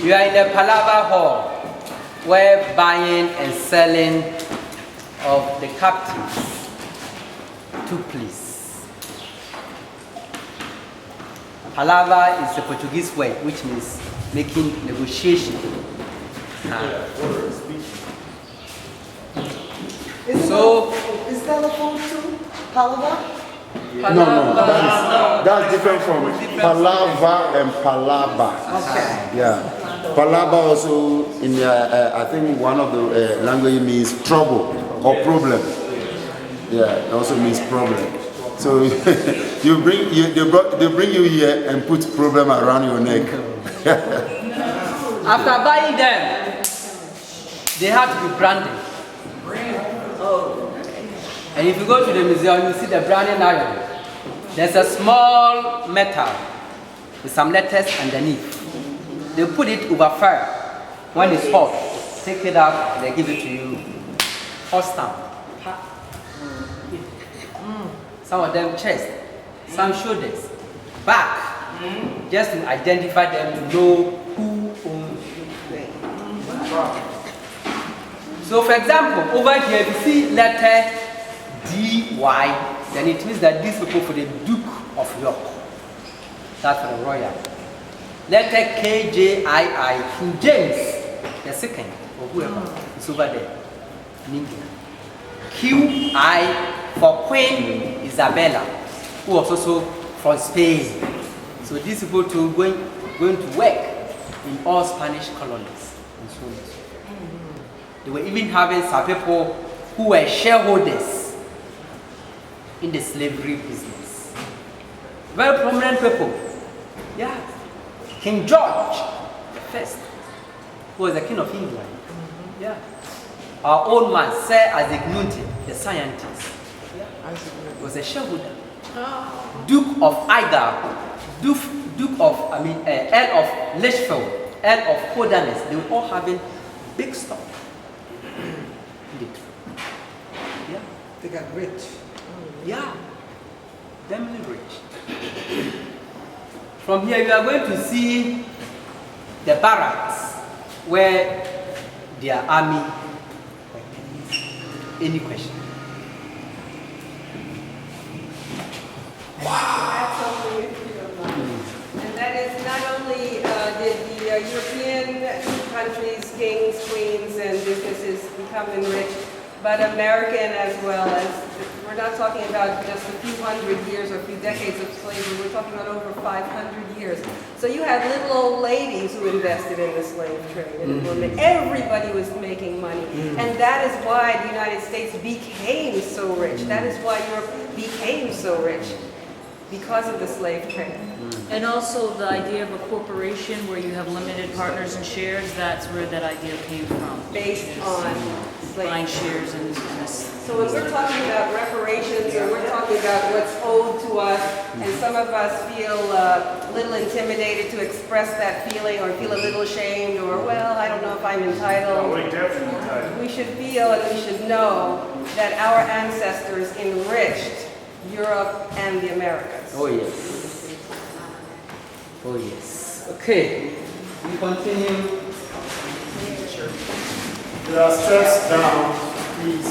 You are in the Palaba hall, where buying and selling of the captives took place. Palaba is the Portuguese word which means making negotiation. Is that a phone too? Palaba? No, that's different from Palava and Palaba. Okay. Yeah. Palaba also, in I think one of the language means trouble or problem. Yeah, it also means problem. So they bring you here and put problem around your neck. After buying them, they had to be branded. And if you go to the museum, you see the branding iron. There's a small metal with some letters underneath. They put it over fire. When it's hot, take it out, they give it to you. Hot stamp. Some of them chest, some shoulders, back, just to identify them to know who owns it. So for example, over here, if you see letter DY, then it means that these people for the Duke of York. That's for the royal. Letter KJII, King James the second, or whoever is over there in England. QI for Queen Isabella, who was also from Spain. So these people too going to work in all Spanish colonies and so on. They were even having some people who were shareholders in the slavery business. Very prominent people. Yeah. King George I, who was the king of England. Yeah. Our old man, Sir Isaac Newton, the scientist, was a shareholder. Duke of Earl of Lichfield, Earl of Holderness, they were all having big stock. Yeah. They got rich. Yeah. Damnly rich. From here, you are going to see the barracks where their army. Any question? Absolutely, if you don't mind. And that is not only did the European countries, kings, queens, and businesses become enriched, but American as well. As we're not talking about just a few hundred years or a few decades of slavery. We're talking about over 500 years. So you had little old ladies who invested in the slave trade, and everybody was making money. And that is why the United States became so rich. That is why Europe became so rich, because of the slave trade. And also the idea of a corporation where you have limited partners and shares, that's where that idea came from. Based on Buying slavery. shares in this. So when we're talking about reparations, or we're talking about what's owed to us, and some of us feel a little intimidated to express that feeling, or feel a little ashamed, or, well, I don't know if I'm entitled. We should feel and we should know that our ancestors enriched Europe and the Americas. Oh yes. Oh yes. Okay. We continue. There are steps down, please.